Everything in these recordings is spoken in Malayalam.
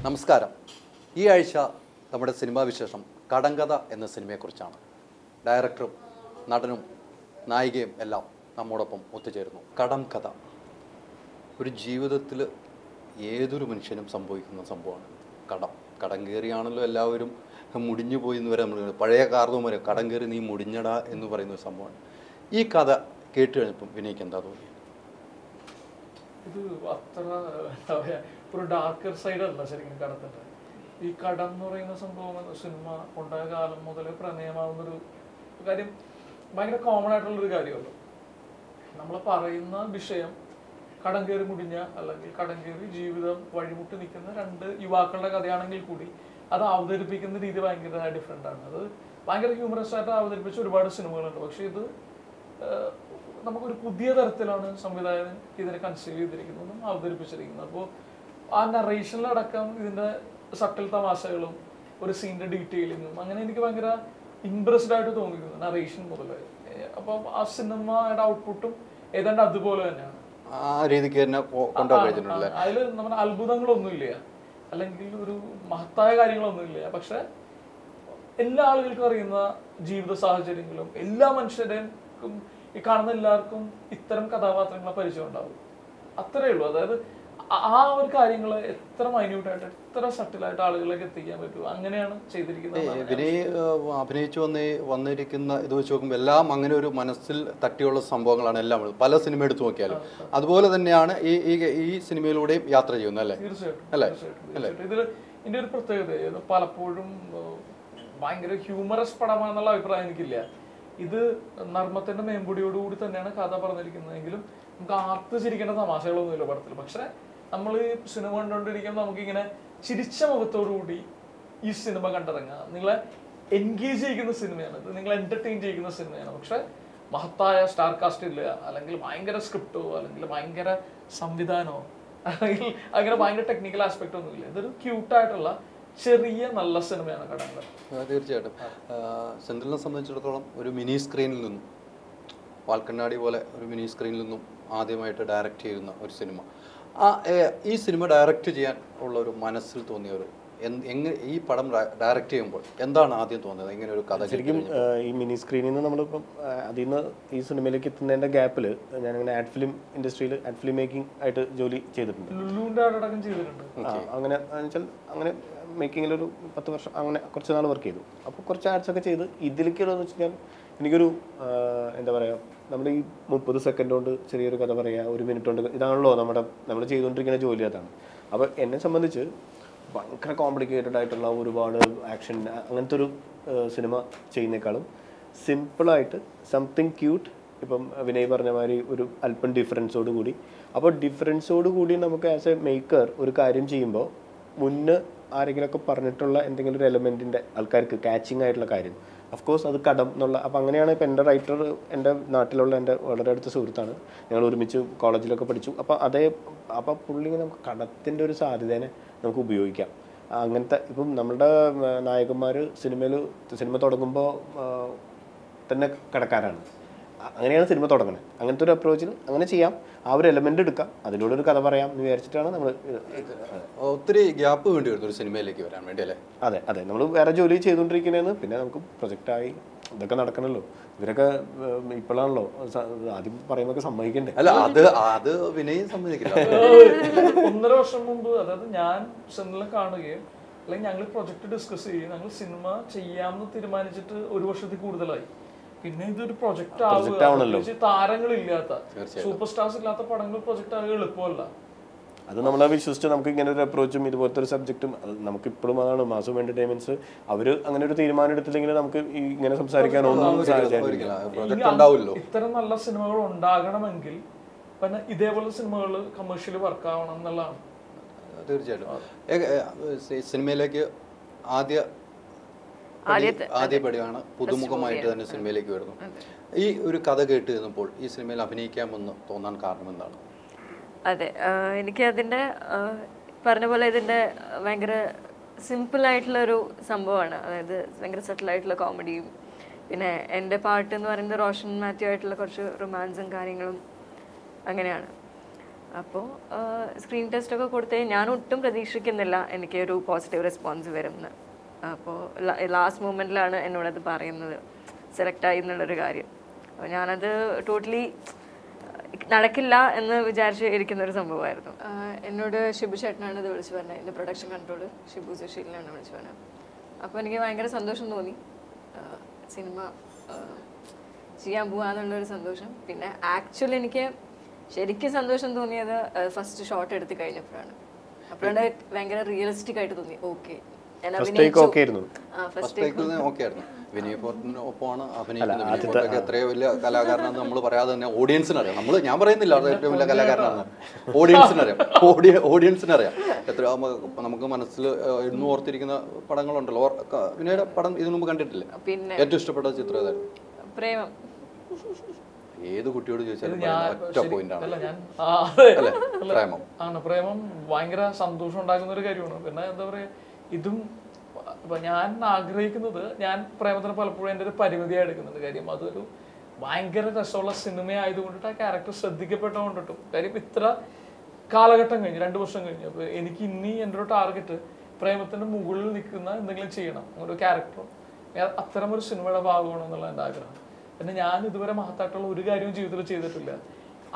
നമസ്കാരം. ഈ ആഴ്ച നമ്മുടെ സിനിമാ വിശേഷം കടങ്കഥ എന്ന സിനിമയെക്കുറിച്ചാണ്. ഡയറക്ടറും നടനും നായികയും എല്ലാം നമ്മോടൊപ്പം ഒത്തുചേരുന്നു. കടം കഥ ഒരു ജീവിതത്തിൽ ഏതൊരു മനുഷ്യനും സംഭവിക്കുന്ന സംഭവമാണ്. കടം കയറിയാണല്ലോ എല്ലാവരും മുടിഞ്ഞു പോയി എന്ന് വരെ നമ്മൾ പഴയ കാർന്നും വരെ കടം കയറി നീ മുടിഞ്ഞടാ എന്ന് പറയുന്ന ഒരു സംഭവമാണ്. ഈ കഥ കേട്ട് കഴിഞ്ഞപ്പം വിനയ്ക്ക് എന്താ തോന്നി? ഇത് അത്ര എന്താ പറയുക, ഒരു ഡാർക്കർ സൈഡല്ല ശരിക്കും കടത്തിൻ്റെ. ഈ കടം എന്ന് പറയുന്ന സംഭവം സിനിമ ഉണ്ടായ കാലം മുതലേ പ്രണയമാവുന്നൊരു കാര്യം ഭയങ്കര കോമൺ ആയിട്ടുള്ളൊരു കാര്യമല്ലോ. നമ്മൾ പറയുന്ന വിഷയം കടം കയറി മുടിഞ്ഞ അല്ലെങ്കിൽ കടം കയറി ജീവിതം വഴിമുട്ടി നിൽക്കുന്ന രണ്ട് യുവാക്കളുടെ കഥയാണെങ്കിൽ കൂടി അത് അവതരിപ്പിക്കുന്ന രീതി ഭയങ്കര ഡിഫറെൻ്റ് ആണ്. അത് ഭയങ്കര ഹ്യൂമറസ് ആയിട്ട് അവതരിപ്പിച്ച ഒരുപാട് സിനിമകളുണ്ട്. പക്ഷെ ഇത് നമുക്കൊരു പുതിയ തരത്തിലാണ് സംവിധായകൻ ഇതിനെ കൺസീവ് ചെയ്തിരിക്കുന്നതും അവതരിപ്പിച്ചിരിക്കുന്നത്. അപ്പോൾ ആ നറേഷനിലടക്കം ഇതിൻ്റെ സട്ടിൽ തമാശകളും ഒരു സീനിൻ്റെ ഡീറ്റെയിലിങ്ങും അങ്ങനെ എനിക്ക് ഭയങ്കര ഇംപ്രസ്ഡ് ആയിട്ട് തോന്നിക്കുന്നു നറേഷൻ മുതൽ. അപ്പം ആ സിനിമയുടെ ഔട്ട്പുട്ടും ഏതാണ്ട് അതുപോലെ തന്നെയാണ്. ആ രീതിക്ക് തന്നെ കൊണ്ടുപോകുന്നില്ല. അതിൽ നമ്മുടെ അത്ഭുതങ്ങളൊന്നുമില്ല, അല്ലെങ്കിൽ ഒരു മഹത്തായ കാര്യങ്ങളൊന്നുമില്ല. പക്ഷെ എല്ലാ ആളുകൾക്കും അറിയുന്ന ജീവിത സാഹചര്യങ്ങളും എല്ലാ മനുഷ്യരുടെയും ഈ കാണുന്ന എല്ലാവർക്കും ഇത്തരം കഥാപാത്രങ്ങളെ പരിചയം ഉണ്ടാവും. അത്രയേ ഉള്ളൂ. അതായത് ആ ഒരു കാര്യങ്ങൾ എത്ര മൈന്യൂട്ടായിട്ട് എത്ര സട്ടിലായിട്ട് ആളുകളിലേക്ക് എത്തിക്കാൻ പറ്റും, അങ്ങനെയാണ് ചെയ്തിരിക്കുന്നത്. വിനയ് അഭിനയിച്ചു വന്നിരിക്കുന്ന ഇത് വെച്ച് നോക്കുമ്പോൾ എല്ലാം അങ്ങനെ ഒരു മനസ്സിൽ തട്ടിയുള്ള സംഭവങ്ങളാണ് എല്ലാം. പല സിനിമ എടുത്തു നോക്കിയാലും അതുപോലെ തന്നെയാണ് ഈ സിനിമയിലൂടെയും യാത്ര ചെയ്യുന്നത് അല്ലേ? തീർച്ചയായിട്ടും. ഇതിന്റെ ഒരു പ്രത്യേകത പലപ്പോഴും ഭയങ്കര ഹ്യൂമറസ് പടമാണെന്നുള്ള അഭിപ്രായം എനിക്കില്ല. ഇത് നർമ്മത്തിന്റെ മേമ്പൊടിയോടുകൂടി തന്നെയാണ് കഥ പറഞ്ഞിരിക്കുന്നതെങ്കിലും നമുക്ക് ആർത്ത് ചിരിക്കേണ്ട തമാശകളൊന്നുമില്ല പടത്തിൽ. പക്ഷെ നമ്മൾ ഈ സിനിമ കണ്ടുകൊണ്ടിരിക്കുമ്പോൾ നമുക്കിങ്ങനെ ചിരിച്ച മുഖത്തോടുകൂടി ഈ സിനിമ കണ്ടിറങ്ങുക. നിങ്ങളെ എൻഗേജ് ചെയ്യിക്കുന്ന സിനിമയാണ് ഇത്, നിങ്ങളെ എന്റർടൈൻ ചെയ്യുന്ന സിനിമയാണ്. പക്ഷെ മഹത്തായ സ്റ്റാർ കാസ്റ്റ് ഇല്ല, അല്ലെങ്കിൽ ഭയങ്കര സ്ക്രിപ്റ്റോ അല്ലെങ്കിൽ ഭയങ്കര സംവിധാനമോ അല്ലെങ്കിൽ അങ്ങനെ ഭയങ്കര ടെക്നിക്കൽ ആസ്പെക്ട് ഒന്നുമില്ല. ഇതൊരു ക്യൂട്ടായിട്ടുള്ള ചെറിയ നല്ല സിനിമയാണ് കടങ്കഥ. തീർച്ചയായിട്ടും. സെന്തിലിനെ സംബന്ധിച്ചിടത്തോളം ഒരു മിനി സ്ക്രീനിൽ നിന്നും വാൽക്കണ്ണാടി പോലെ ഒരു മിനി സ്ക്രീനിൽ നിന്നും ആദ്യമായിട്ട് ഡയറക്റ്റ് ചെയ്യുന്ന ഒരു സിനിമ. ഈ സിനിമ ഡയറക്റ്റ് ചെയ്യാൻ ഉള്ള ഒരു മനസ്സിൽ തോന്നിയ ഒരു എങ്ങനെ ഈ പടം ഡയറക്റ്റ് ചെയ്യുമ്പോൾ എന്താണ് ആദ്യം തോന്നുന്നത്? ഇങ്ങനെ ഒരു കഥ ശരിക്കും ഈ മിനി സ്ക്രീനിൽ നിന്ന് നമ്മളിപ്പം അതിൽ നിന്ന് ഈ സിനിമയിലേക്ക് എത്തുന്നതിൻ്റെ ഗ്യാപ്പിൽ ഞാനിങ്ങനെ ആഡ് ഫിലിം ഇൻഡസ്ട്രിയിൽ ആഡ് ഫിലിം മേക്കിംഗ് ആയിട്ട് ജോലി ചെയ്തിട്ടുണ്ട്. അങ്ങനെ വെച്ചാൽ അങ്ങനെ മേക്കിങ്ങിലൊരു 10 വർഷം അങ്ങനെ കുറച്ച് നാൾ വർക്ക് ചെയ്തു. അപ്പോൾ കുറച്ച് ആഡ്സൊക്കെ ചെയ്ത് ഇതിലേക്കുള്ളതെന്ന് വെച്ച് കഴിഞ്ഞാൽ എനിക്കൊരു എന്താ പറയുക, നമ്മൾ ഈ 30 സെക്കൻഡ് കൊണ്ട് ചെറിയൊരു കഥ പറയുക, 1 മിനിറ്റ് കൊണ്ട്, ഇതാണല്ലോ നമ്മൾ ചെയ്തുകൊണ്ടിരിക്കുന്ന ജോലി. അതാണ്. അപ്പോൾ എന്നെ സംബന്ധിച്ച് ഭയങ്കര കോംപ്ലിക്കേറ്റഡ് ആയിട്ടുള്ള ഒരുപാട് ആക്ഷൻ അങ്ങനത്തെ ഒരു സിനിമ ചെയ്യുന്നേക്കാളും സിമ്പിളായിട്ട് സംതിങ് ക്യൂട്ട്, ഇപ്പം വിനയ് പറഞ്ഞ മാതിരി ഒരു അല്പം ഡിഫറൻസോട് കൂടി. അപ്പോൾ ഡിഫറൻസോട് കൂടി നമുക്ക് ആസ് എ മേക്കർ ഒരു കാര്യം ചെയ്യുമ്പോൾ മുന്നേ ആരെങ്കിലുമൊക്കെ പറഞ്ഞിട്ടുള്ള എന്തെങ്കിലും ഒരു എലമെൻറ്റിൻ്റെ ആൾക്കാർക്ക് കാച്ചിങ് ആയിട്ടുള്ള കാര്യം, അഫ്കോഴ്സ് അത് കടം എന്നുള്ള. അപ്പോൾ അങ്ങനെയാണ് ഇപ്പോൾ എൻ്റെ റൈറ്റർ എൻ്റെ നാട്ടിലുള്ള എൻ്റെ വളരെ അടുത്ത സുഹൃത്താണ്, ഞങ്ങൾ ഒരുമിച്ച് കോളേജിലൊക്കെ പഠിച്ചു. അപ്പോൾ പുള്ളി നമുക്ക് കടത്തിൻ്റെ ഒരു സാധ്യതേനെ നമുക്ക് ഉപയോഗിക്കാം. അങ്ങനത്തെ ഇപ്പം നമ്മളുടെ നായകന്മാർ സിനിമ തുടങ്ങുമ്പോൾ തന്നെ കടക്കാരാണ്. അങ്ങനെയാണ് സിനിമ തുടങ്ങുന്നത്. അങ്ങനത്തെ ഒരു അപ്രോച്ചിൽ അങ്ങനെ ചെയ്യാം, ആ ഒരു എലമെന്റ് എടുക്കാം, അതിലൂടെ ഒരു കഥ പറയാം എന്ന് വിചാരിച്ചിട്ടാണ് നമ്മൾ. ഒത്തിരി ഗ്യാപ്പ് വേണ്ടി വരുന്നു ഒരു സിനിമയിലേക്ക് വരാൻ വേണ്ടി അല്ലേ? അതെ നമ്മൾ വേറെ ജോലി ചെയ്തുകൊണ്ടിരിക്കുന്നതെന്ന്, പിന്നെ നമുക്ക് പ്രൊജക്റ്റായി ഇതൊക്കെ നടക്കണമല്ലോ. ഇവരൊക്കെ ഇപ്പോഴാണല്ലോ ആദ്യം പറയുമ്പോൾ സമ്മതിക്കണ്ടേ? അല്ല, അത് വിനയം സമ്മതിക്കില്ല. 1.5 വർഷം മുമ്പ്, അതായത് ഞാൻ സെന്റിനെ കാണുകയും അല്ലെങ്കിൽ ഞങ്ങൾ പ്രൊജക്ട് ഡിസ്കസ് ചെയ്യുകയും ഞങ്ങൾ സിനിമ ചെയ്യാമെന്ന് തീരുമാനിച്ചിട്ട് 1 വർഷത്തിൽ കൂടുതലായി. പിന്നെ ഇതൊരു പ്രൊജക്ട് ആവുക, താരങ്ങളില്ലാത്ത സൂപ്പർ സ്റ്റാർസ് ഇല്ലാത്ത പടങ്ങൾ പ്രൊജക്ട് ആവുക എളുപ്പമല്ല. അത് നമ്മളെ വിശ്വസിച്ച് നമുക്ക് ഇങ്ങനെ ഒരു അപ്രോച്ചും ഇതുപോലത്തെ ഒരു സബ്ജക്റ്റും നമുക്കിപ്പോഴും അതാണ് മാസും എന്റർടൈൻമെന്റ്സ്. അവർ അങ്ങനെ ഒരു തീരുമാനം എടുത്തില്ലെങ്കിൽ നമുക്ക് ഇങ്ങനെ സംസാരിക്കാനൊന്നും സാധിക്കില്ല. ഇത്തരം നല്ല സിനിമകൾ ഉണ്ടാകണമെങ്കിൽ പിന്നെ ഇതേപോലെ സിനിമകൾ കമേഴ്ഷ്യലി വർക്ക് ആവണം എന്നുള്ളതാണ്. തീർച്ചയായിട്ടും. സിനിമയിലേക്ക് ആദ്യപടിയാണ് പുതുമുഖമായിട്ട് തന്നെ സിനിമയിലേക്ക് വരുന്നു. ഈ ഒരു കഥ കേട്ട് കഴിഞ്ഞപ്പോൾ ഈ സിനിമയിൽ അഭിനയിക്കാമെന്ന് തോന്നാൻ കാരണം എന്താണ്? അതെ, എനിക്ക് അതിൻ്റെ പറഞ്ഞ പോലെ ഇതിൻ്റെ ഭയങ്കര സിമ്പിളായിട്ടുള്ളൊരു സംഭവമാണ്. അതായത് ഭയങ്കര സെറ്റിലായിട്ടുള്ള കോമഡിയും പിന്നെ എൻ്റെ പാട്ട് എന്ന് പറയുന്നത് റോഷൻ മാത്യു ആയിട്ടുള്ള കുറച്ച് റൊമാൻസും കാര്യങ്ങളും അങ്ങനെയാണ്. അപ്പോൾ സ്ക്രീൻ ടെസ്റ്റൊക്കെ കൊടുത്തേ ഞാൻ ഒട്ടും പ്രതീക്ഷിക്കുന്നില്ല എനിക്ക് ഒരു പോസിറ്റീവ് റെസ്പോൺസ് വരുമെന്ന്. അപ്പോൾ ലാസ്റ്റ് മൊമെൻറ്റിലാണ് എന്നോടത് പറയുന്നത്, സെലക്റ്റായി എന്നുള്ളൊരു കാര്യം. അപ്പോൾ ഞാനത് ടോട്ടലി നടക്കില്ല എന്ന് വിചാരിച്ച് ഇരിക്കുന്നൊരു സംഭവമായിരുന്നു. എന്നോട് ഷിബു ചേട്ടനാണ് ഇത് വിളിച്ചു പറഞ്ഞത്, എൻ്റെ പ്രൊഡക്ഷൻ കൺട്രോൾ ഷിബു സുശീലിനാണ് വിളിച്ചു പറഞ്ഞത്. അപ്പോൾ എനിക്ക് ഭയങ്കര സന്തോഷം തോന്നി, സിനിമ ചെയ്യാൻ പോകാന്നുള്ളൊരു സന്തോഷം. പിന്നെ ആക്ച്വലി എനിക്ക് ശരിക്കും സന്തോഷം തോന്നിയത് ഫസ്റ്റ് ഷോട്ട് എടുത്ത് കഴിഞ്ഞപ്പോഴാണ്. അപ്പോഴാണ് ഭയങ്കര റിയലിസ്റ്റിക് ആയിട്ട് തോന്നി. ഓക്കെ വിനയ് ഫോർട്ടിനൊപ്പമാണ് അഭിനയിക്കുന്നത്. എത്രയോ വലിയ കലാകാരനാണെന്ന് നമ്മൾ പറയാതെ തന്നെ ഓഡിയൻസിനറിയാം. ഞാൻ പറയുന്നില്ല അത് ഏറ്റവും വലിയ കലാകാരനാണെന്ന്, ഓഡിയൻസിനറിയാം. എത്ര നമുക്ക് മനസ്സിൽ ഇന്നും ഓർത്തിരിക്കുന്ന പടങ്ങളുണ്ടല്ലോ. വിനയുടെ പടം ഇതിനു മുമ്പ് കണ്ടിട്ടില്ലേ? ഏറ്റവും ഇഷ്ടപ്പെട്ട ചിത്രം ഏതായിരുന്നു? പ്രേമം. ഏത് കുട്ടിയോട് ചോദിച്ചാലും ഒറ്റ പോയിന്റാണ് പ്രേമം. പ്രേമം ഭയങ്കര സന്തോഷം ഉണ്ടാക്കുന്ന ഒരു കാര്യമാണ്. പിന്നെ എന്താ പറയാ, ഇതും ഇപ്പൊ ഞാൻ ആഗ്രഹിക്കുന്നത്, ഞാൻ പ്രേമത്തിന് പലപ്പോഴും എൻ്റെ ഒരു പരിമിതിയായി എടുക്കുന്നുണ്ട്. കാര്യം അതൊരു ഭയങ്കര രസമുള്ള സിനിമയായതുകൊണ്ടിട്ട് ആ ക്യാരക്ടർ ശ്രദ്ധിക്കപ്പെട്ടതുകൊണ്ടിട്ടും. കാര്യം ഇത്ര കാലഘട്ടം കഴിഞ്ഞ് 2 വർഷം കഴിഞ്ഞു. അപ്പോൾ എനിക്ക് ഇനി എൻ്റെ ഒരു ടാർഗറ്റ് പ്രേമത്തിന്റെ മുകളിൽ നിൽക്കുന്ന എന്തെങ്കിലും ചെയ്യണം, ഒരു ക്യാരക്ടറും അത്തരം ഒരു സിനിമയുടെ ഭാഗമാണെന്നുള്ള എൻ്റെ ആഗ്രഹം. പിന്നെ ഞാൻ ഇതുവരെ മഹത്തായിട്ടുള്ള ഒരു കാര്യവും ജീവിതത്തിൽ ചെയ്തിട്ടില്ല.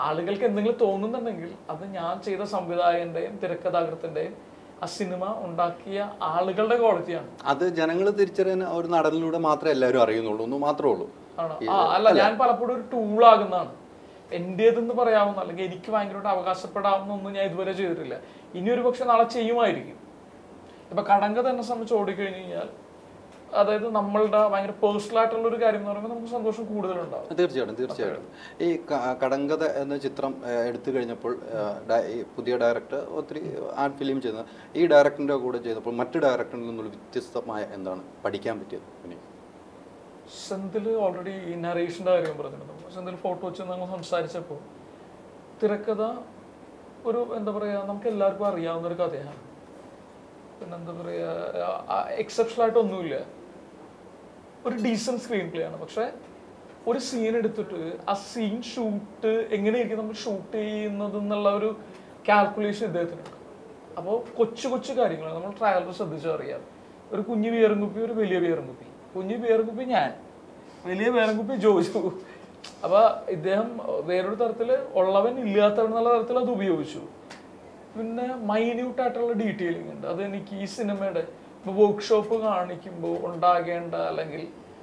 ആളുകൾക്ക് എന്തെങ്കിലും തോന്നുന്നുണ്ടെങ്കിൽ അത് ഞാൻ ചെയ്ത സംവിധായകന്റെയും തിരക്കഥാകൃത്തിന്റെയും ആ സിനിമ ഉണ്ടാക്കിയ ആളുകളുടെ ക്വാളിറ്റിയാണ്. അത് ജനങ്ങൾ തിരിച്ചറിയാൻ ഒരു നടനിലൂടെ മാത്രമേ എല്ലാവരും അറിയുന്നുള്ളൂ എന്ന് മാത്രമേ ഉള്ളൂ. അല്ല, ഞാൻ പലപ്പോഴും ഒരു ടൂളാകുന്നതാണ്. എന്റേതെന്ന് പറയാവുന്ന അല്ലെങ്കിൽ എനിക്ക് ഭയങ്കരമായിട്ട് അവകാശപ്പെടാവുന്ന ഒന്നും ഞാൻ ഇതുവരെ ചെയ്തിട്ടില്ല. ഇനി ഒരു പക്ഷെ നാളെ ചെയ്യുമായിരിക്കും. ഇപ്പൊ കടങ്കഥ എന്നെ സംബന്ധിച്ച് ഓടിക്കഴിഞ്ഞു കഴിഞ്ഞാൽ, അതായത് നമ്മളുടെ ഭയങ്കര പേഴ്സണൽ ആയിട്ടുള്ള ഒരു കാര്യം എന്ന് പറയുമ്പോൾ നമുക്ക് സന്തോഷം കൂടുതലുണ്ടാവും. തീർച്ചയായിട്ടും. ഈ കടങ്കഥ എന്ന ചിത്രം എടുത്തു കഴിഞ്ഞപ്പോൾ പുതിയ ഡയറക്ടർ ഒത്തിരി ആർട്ട് ഫിലിം ചെയ്യുന്ന ഈ ഡയറക്ടറിന്റെ കൂടെ ചെയ്തപ്പോൾ മറ്റു ഡയറക്ടറിൽ നിന്നുള്ള വ്യത്യസ്തമായ എന്താണ് പഠിക്കാൻ പറ്റിയത്? പിന്നെ സെന്തിൽ ഓൾറെഡി ഈ നറേഷന്റെ കാര്യം പറഞ്ഞിരുന്നു. സെന്തിൽ ഫോട്ടോ വെച്ച് നമ്മൾ സംസാരിച്ചപ്പോൾ തിരക്കഥ ഒരു എന്താ പറയാ, നമുക്ക് എല്ലാവർക്കും അറിയാവുന്ന ഒരു കഥയാണ്. പിന്നെ എന്താ പറയാ, എക്സെപ്ഷണൽ ആയിട്ടൊന്നുമില്ല, ഒരു ഡീസന്റ് സ്ക്രീൻ പ്ലേ ആണ്. പക്ഷെ ഒരു സീൻ എടുത്തിട്ട് ആ സീൻ ഷൂട്ട് എങ്ങനെയായിരിക്കും നമ്മൾ ഷൂട്ട് ചെയ്യുന്നത് എന്നുള്ള ഒരു കാൽക്കുലേഷൻ ഇദ്ദേഹത്തിനുണ്ട്. അപ്പോൾ കൊച്ചു കൊച്ചു കാര്യങ്ങൾ നമ്മൾ ട്രയലർ ശ്രദ്ധിച്ചാൽ അറിയാം. ഒരു കുഞ്ഞു ബിയറും കുപ്പി, ഒരു വലിയ ബിയറും കുപ്പി. കുഞ്ഞു ബിയറും കുപ്പി ഞാൻ, വലിയ ബിയറും കുപ്പി ജോജു. അപ്പൊ ഇദ്ദേഹം വേറൊരു തരത്തില് ഉള്ളവൻ ഇല്ലാത്തവൻ എന്നുള്ള തരത്തിൽ അത് ഉപയോഗിച്ചു. പിന്നെ മൈന്യൂട്ട് ആയിട്ടുള്ള ഡീറ്റെയിലിംഗ് ഉണ്ട്. അതെനിക്ക് ഈ സിനിമയുടെ വർക്ക്ഷോപ്പ് കാണിക്കുമ്പോൾ ഉണ്ടാകേണ്ട അല്ലെങ്കിൽ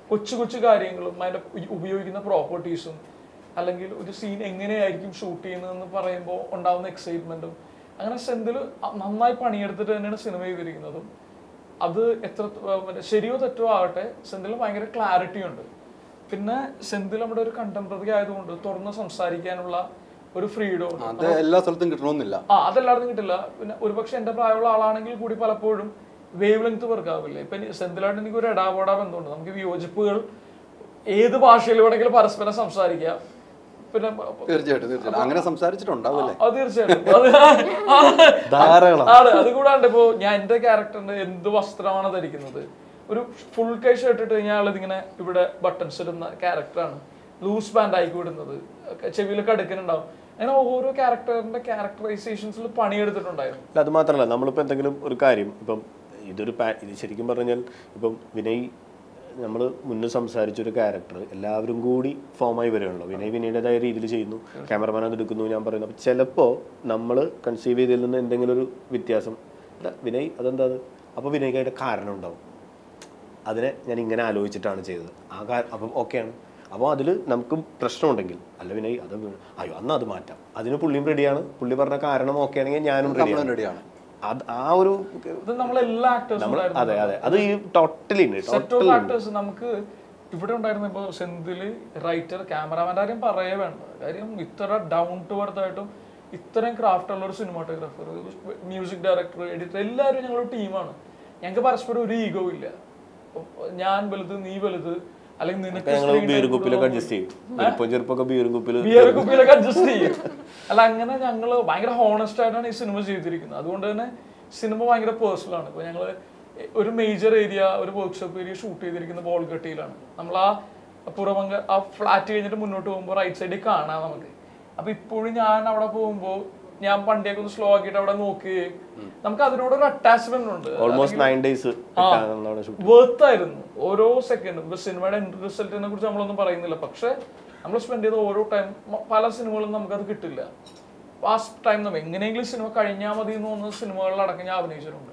കൊച്ചു കൊച്ചു കാര്യങ്ങളും അതിൻ്റെ ഉപയോഗിക്കുന്ന പ്രോപ്പർട്ടീസും അല്ലെങ്കിൽ ഒരു സീൻ എങ്ങനെയായിരിക്കും ഷൂട്ട് ചെയ്യുന്നതെന്ന് പറയുമ്പോൾ ഉണ്ടാകുന്ന എക്സൈറ്റ്മെൻറ്റും, അങ്ങനെ സെന്തിൽ നന്നായി പണിയെടുത്തിട്ട് തന്നെയാണ് സിനിമ ചെയ്തിരിക്കുന്നതും. അത് എത്ര ശരിയോ തെറ്റോ ആകട്ടെ, സെന്തിൽ ഭയങ്കര ക്ലാരിറ്റി ഉണ്ട്. പിന്നെ സെന്തിൽ നമ്മുടെ ഒരു കണ്ടംപററി ആയതുകൊണ്ട് തുറന്ന് സംസാരിക്കാനുള്ള ഒരു ഫ്രീഡം അത് എല്ലാ സ്ഥലത്തും കിട്ടണമെന്നില്ല. അതെല്ലായിടത്തും കിട്ടില്ല. പിന്നെ ഒരുപക്ഷെ എൻ്റെ പ്രായമുള്ള ആളാണെങ്കിൽ കൂടി പലപ്പോഴും വേവ് ലെങ്ത് വർക്കാവില്ല. ഇപ്പൊ സെന്തിലായിട്ട് എനിക്ക് ഒരു ഇടാപോടാ ബന്ധമുണ്ട്. നമുക്ക് വിയോജിപ്പുകൾ ഏത് ഭാഷയിൽ വേണമെങ്കിലും പരസ്പരം സംസാരിക്കാം. പിന്നെ തീർച്ചയായിട്ടും അങ്ങനെ സംസാരിച്ചിട്ടുണ്ടാവില്ലേ? തീർച്ചയായിട്ടും അതുകൂടാണ്ട് ഇപ്പോ ഞാൻ എൻ്റെ ക്യാരക്ടറിന്റെ എന്ത് വസ്ത്രമാണ് ധരിക്കുന്നത്, ഒരു ഫുൾ കൈ ഷർട്ട് ഇട്ട് കഴിഞ്ഞാൽ ഇതിങ്ങനെ ഇവിടെ ബട്ടൺസ് ഇടുന്ന ക്യാരക്ടറാണ്. ലൂസ് പാൻറ് ആയിക്കോ ഇടുന്നത്, ചെവിയിലൊക്കെ അടുക്കുന്നുണ്ടാവും. അങ്ങനെ ഓരോ ക്യാരക്ടറിന്റെ ക്യാരക്ടറൈസേഷൻസിൽ പണിയെടുത്തിട്ടുണ്ടായിരുന്നു. അത് മാത്രമല്ല, നമ്മളിപ്പോൾ എന്തെങ്കിലും ഒരു കാര്യം ഇപ്പം ഇത് ശരിക്കും പറഞ്ഞാൽ ഇപ്പം വിനയ് നമ്മൾ മുന്നേ സംസാരിച്ചൊരു ക്യാരക്ടർ എല്ലാവരും കൂടി ഫോമായി വരികയാണല്ലോ. വിനയുടേതായ രീതിയിൽ ചെയ്യുന്നു, ക്യാമറമാൻ അത് എടുക്കുന്നു, ഞാൻ പറയുന്നു. അപ്പം ചിലപ്പോൾ നമ്മൾ കൺസീവ് ചെയ്തതിൽ നിന്ന് എന്തെങ്കിലും ഒരു വ്യത്യാസം, വിനയ് അതെന്താ, അപ്പോൾ വിനയ്ക്ക് അതിൻ്റെ കാരണം ഉണ്ടാവും. അതിനെ ഞാൻ ഇങ്ങനെ ആലോചിച്ചിട്ടാണ് ചെയ്തത്, അപ്പം ഓക്കെയാണ്. അപ്പോൾ അതിൽ നമുക്ക് പ്രശ്നമുണ്ടെങ്കിൽ അല്ല വിനയ് അത് അയ്യോ അന്ന് അത് മാറ്റാം, അതിന് പുള്ളിയും റെഡിയാണ്. പുള്ളി പറഞ്ഞ കാരണം ഓക്കെ ആണെങ്കിൽ ഞാനും റെഡിയാണ്. ആ ഒരു നമ്മളെല്ലാ ആക്ടേഴ്സും അതെ അതെ അത് ഈ ടോട്ടലി ആക്ടേഴ്സ് നമുക്ക് ഇവിടെ ഉണ്ടായിരുന്നു. ഇപ്പോൾ സെന്തില് റൈറ്റർ, ക്യാമറാമാൻ്റെ കാര്യം പറയേ വേണ്ട. കാര്യം ഇത്ര ഡൗൺ ടു എർത്ത് ആയിട്ടും ഇത്രയും ക്രാഫ്റ്റ് ഉള്ള ഒരു സിനിമാറ്റോഗ്രാഫർ, മ്യൂസിക് ഡയറക്ടർ, എഡിറ്റർ, എല്ലാവരും ഞങ്ങളൊരു ടീമാണ്. ഞങ്ങൾക്ക് പരസ്പരം ഒരു ഈഗോ ഇല്ല. ഞാൻ വലുത് നീ വലുത് അല്ലെങ്കിൽ നിനക്ക് കുപ്പിയിലൊക്കെ അഡ്ജസ്റ്റ് ചെയ്യും. അല്ല, അങ്ങനെ ഞങ്ങള് ഭയങ്കര ഹോണസ്റ്റ് ആയിട്ടാണ് ഈ സിനിമ ചെയ്തിരിക്കുന്നത്. അതുകൊണ്ട് തന്നെ സിനിമ ഭയങ്കര പേഴ്സണൽ ആണ്. ഇപ്പൊ ഞങ്ങള് ഒരു മേജർ ഏരിയ, ഒരു വർക്ക്ഷോപ്പ് ഏരിയ ഷൂട്ട് ചെയ്തിരിക്കുന്ന ബോൾഗട്ടിയിലാണ്. നമ്മൾ ആ പുറമങ്ക ആ ഫ്ലാറ്റ് കഴിഞ്ഞിട്ട് മുന്നോട്ട് പോകുമ്പോൾ റൈറ്റ് സൈഡിൽ കാണാം നമുക്ക് അപ്പൊ ഇപ്പോഴും ഞാൻ അവിടെ പോകുമ്പോ ഞാൻ വണ്ടിയൊക്കെ ഒന്ന് സ്ലോ ആക്കിയിട്ട് അവിടെ നോക്കുകയും നമുക്ക് അതിനോടൊരു അറ്റാച്ച്മെന്റ് ഉണ്ട്. ഓൾമോസ്റ്റ് 9 days വേർത്തായിരുന്നു ഓരോ സെക്കൻഡും. ഇപ്പൊ സിനിമയുടെ എൻഡ് റിസൾട്ടിനെ കുറിച്ച് നമ്മളൊന്നും പറയുന്നില്ല, പക്ഷെ നമ്മൾ സ്പെൻഡ് ചെയ്ത ഓരോ ടൈം പല സിനിമകളും നമുക്കത് കിട്ടില്ല. ആ ടൈം നമ്മൾ എങ്ങനെയെങ്കിലും സിനിമ കഴിഞ്ഞാൽ മതി എന്ന് തോന്നുന്ന സിനിമകളിലടക്കം ഞാൻ അഭിനയിച്ചിട്ടുണ്ട്.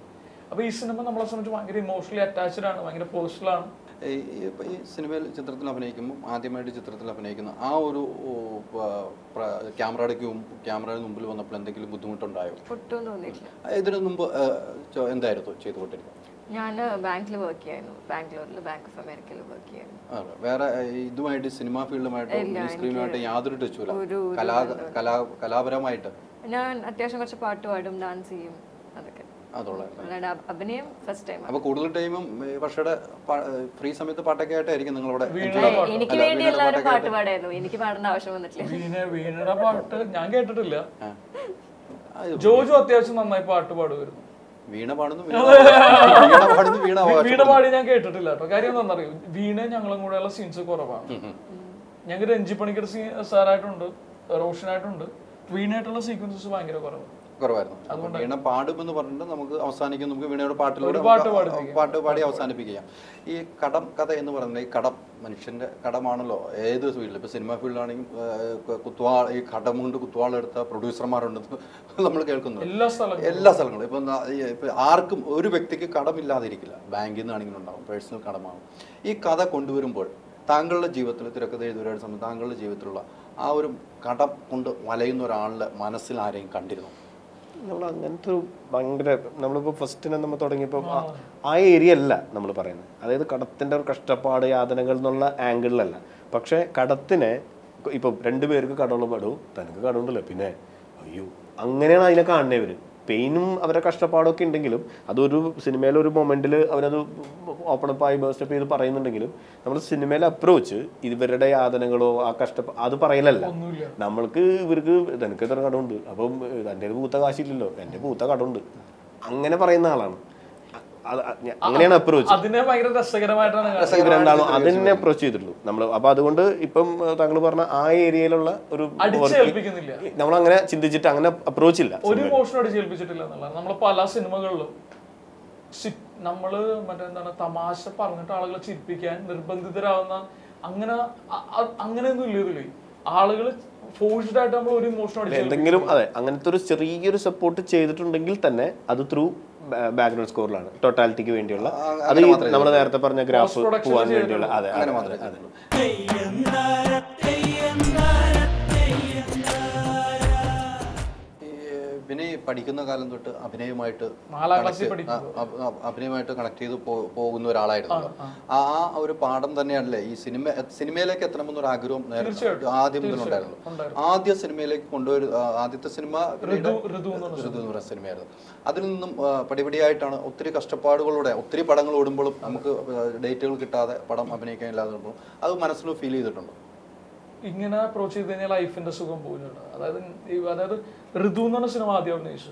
അപ്പൊ ഈ സിനിമ നമ്മളെ സംബന്ധിച്ച് ഭയങ്കര ഇമോഷണലി അറ്റാച്ച്ഡ് ആണ്, ഭയങ്കര പേഴ്സണലാണ്. ഈ സിനിമയിൽ ചിത്രത്തിൽ അഭിനയിക്കുമ്പോൾ ആദ്യമായിട്ട് ചിത്രത്തിൽ അഭിനയിക്കുന്ന ആ ഒരു ക്യാമറയുടെ മുമ്പിൽ വന്നപ്പോൾ എന്തെങ്കിലും ബുദ്ധിമുട്ടുണ്ടായോ? ഒട്ടും തോന്നിയിട്ടില്ല. ഇതിനു മുമ്പ് എന്തായിരുന്നു ചെയ്തുകൊണ്ടിരിക്കുന്നത്? ഞാൻ ബാങ്കിൽ വർക്ക് ചെയ്യായിരുന്നു, ബാംഗ്ലൂരിൽ ബാങ്ക് ഓഫ് അമേരിക്കയിൽ വർക്ക് ചെയ്യായിരുന്നു. വേറെ ഇതുമായിട്ട് സിനിമാ ഫീൽഡുമായിട്ടോ സ്ക്രീനുമായിട്ട് യാതൊരു ടച്ചുമില്ല? കലാപരമായിട്ട് ഞാൻ അത്യാവശ്യം കുറച്ച് പാട്ട് പാടും, ഡാൻസ് ചെയ്യും, അതൊക്കെ. അഭിനയം ഫസ്റ്റ് ടൈം. അപ്പൊ കൂടുതൽ ടൈമും പക്ഷേ ഫ്രീ സമയത്ത് പാട്ടൊക്കെ ആയിട്ടായിരിക്കും നിങ്ങളിവിടെ? എനിക്ക് വേണ്ടി എല്ലാവരും പാട്ട് പാടായിരുന്നു, എനിക്ക് പാടേണ്ട ആവശ്യം വന്നിട്ടില്ല. വീണയുടെ പാട്ട് ഞാൻ കേട്ടിട്ടില്ല. ജോജു അത്യാവശ്യം നന്നായി പാട്ട് പാടുമായിരുന്നു. വീണ പാടി ഞാൻ കേട്ടിട്ടില്ല കേട്ടോ. കാര്യം എന്താണെന്നറിയോ, വീണ ഞങ്ങളും കൂടെയുള്ള സീൻസ് കുറവാണ്. ഞങ്ങൾക്ക് രഞ്ജി പണിക്കർ സാറായിട്ടുണ്ട്, റോഷനായിട്ടുണ്ട്. വീണയായിട്ടുള്ള സീക്വൻസസ് ഭയങ്കര കുറവായിരുന്നു. വീണ പാടുമെന്ന് പറഞ്ഞിട്ട് നമുക്ക് അവസാനിക്കും, നമുക്ക് വീണയുടെ പാട്ടിലൂടെ പാട്ട് പാടി അവസാനിപ്പിക്കാം. ഈ കടം കഥ എന്ന് പറയുന്നത് ഈ കടം മനുഷ്യന്റെ കടമാണല്ലോ ഏത് ഫീൽഡിൽ. ഇപ്പൊ സിനിമാ ഫീൽഡിലാണെങ്കിൽ ഈ കടം കൊണ്ട് കുത്തുവാളെടുത്ത പ്രൊഡ്യൂസർമാരുണ്ടെന്ന് നമ്മൾ കേൾക്കുന്നു എല്ലാ സ്ഥലങ്ങളും. ഇപ്പൊ ആർക്കും ഒരു വ്യക്തിക്ക് കടമില്ലാതിരിക്കില്ല. ബാങ്കിൽ നിന്നാണെങ്കിലും ഉണ്ടാവും, പേഴ്സണൽ കടമാകും. ഈ കഥ കൊണ്ടുവരുമ്പോൾ താങ്കളുടെ ജീവിതത്തിൽ തിരക്കഥ എഴുതുന്നവരുടെ സമയത്ത് താങ്കളുടെ ജീവിതത്തിലുള്ള ആ ഒരു കടം കൊണ്ട് വലയുന്ന ഒരാളുടെ മനസ്സിൽ ആരെയും കണ്ടിരുന്നു? നമ്മൾ അങ്ങനത്തെ ഒരു ഭയങ്കര നമ്മളിപ്പോൾ ഫസ്റ്റിനെ നമ്മൾ തുടങ്ങിയപ്പോൾ ആ ഏരിയ അല്ല നമ്മൾ പറയുന്നത്. അതായത് കടത്തിൻ്റെ ഒരു കഷ്ടപ്പാട് യാതനകൾ എന്നുള്ള ആംഗിളിലല്ല. പക്ഷേ കടത്തിനെ ഇപ്പോൾ 2 പേർക്ക് കടമുള്ള പെടും, തനിക്ക് കടമുണ്ടല്ലോ പിന്നെ അയ്യോ അങ്ങനെയാണ് അതിനെ കാണുന്നത്. ഇവർ പെയിനും അവരുടെ കഷ്ടപ്പാടൊക്കെ ഉണ്ടെങ്കിലും അതൊരു സിനിമയിലെ ഒരു മൊമെന്റിൽ അവരത് ഓപ്പണപ്പായി ബേസ്റ്റപ്പ് ചെയ്ത് പറയുന്നുണ്ടെങ്കിലും നമ്മൾ സിനിമയിലെ അപ്രോച്ച് ഇവരുടെ യാതനകളോ ആ അത് പറയലല്ല. നമ്മൾക്ക് ഇവർക്ക് എനിക്ക് എത്ര കടമുണ്ട്, അപ്പം എൻ്റെ പൂത്ത കാശില്ലല്ലോ, എൻ്റെ പൂത്ത കടമുണ്ട്, അങ്ങനെ പറയുന്ന ആളാണ്. അങ്ങനെയാണ് അപ്രോച്ച്. രണ്ടാളും അതിനെ അപ്രോച്ച് ചെയ്തിട്ടുള്ളൂ നമ്മൾ. അപ്പൊ അതുകൊണ്ട് ഇപ്പം താങ്കൾ പറഞ്ഞ ആ ഏരിയയിലുള്ള ഒരു നമ്മൾ അങ്ങനെ ചിന്തിച്ചിട്ട് അങ്ങനെ അപ്രോച്ച് ഇല്ല. ഒരു ഇമോഷൻ അടിച്ചേൽപ്പിച്ചിട്ടില്ല എന്നുള്ളതാണ്. നമ്മളെ പല സിനിമകളിലും നമ്മള് മറ്റെന്താണ് തമാശ പറഞ്ഞിട്ട് ആളുകളെ ചിരിപ്പിക്കാൻ നിർബന്ധിതരാവുന്ന അങ്ങനെയൊന്നും ഇല്ല ഇതില്. ആളുകൾ ഫോഴ്സ്ഡ് ആയിട്ട് നമ്മൾ ഒരു ഇമോഷൻ എന്തെങ്കിലും അതെ അങ്ങനത്തെ ഒരു ചെറിയൊരു സപ്പോർട്ട് ചെയ്തിട്ടുണ്ടെങ്കിൽ തന്നെ അത് ത്രൂ ബാക്ക്ഗ്രൗണ്ട് സ്കോറിലാണ് ടോട്ടാലിറ്റിക്ക് വേണ്ടിയുള്ള, അത് നമ്മൾ നേരത്തെ പറഞ്ഞ ഗ്രാഫ് പോവാൻ വേണ്ടിയുള്ള. അതെ അതെ. പിന്നെ പഠിക്കുന്ന കാലം തൊട്ട് അഭിനയമായിട്ട് കണക്ട് ചെയ്ത് പോകുന്ന ഒരാളായിരുന്നല്ലോ. ആ ഒരു പാഠം തന്നെയാണല്ലേ ഈ സിനിമയിലേക്ക് എത്തണമെന്നൊരു ആഗ്രഹം ആദ്യം മുതൽ ഉണ്ടായിരുന്നു. ആദ്യ സിനിമയിലേക്ക് ആദ്യത്തെ സിനിമ ഋതു എന്ന് പറയുന്ന സിനിമയായിരുന്നു. അതിൽ നിന്നും പടിപടിയായിട്ടാണ് ഒത്തിരി കഷ്ടപ്പാടുകളുടെ ഒത്തിരി പടങ്ങൾ ഓടുമ്പോഴും നമുക്ക് ഡേറ്റുകൾ കിട്ടാതെ പടം അഭിനയിക്കാൻ ഇല്ലാതെ അത് മനസ്സിൽ ഫീൽ ചെയ്തിട്ടുണ്ട്. ഇങ്ങനെ അപ്രോച്ച് ചെയ്ത് കഴിഞ്ഞാൽ ലൈഫിന്റെ സുഖം പോലെയാണ്. അതായത് ഋതു എന്ന് പറഞ്ഞ സിനിമ ആദ്യം അഭിനയിച്ചു.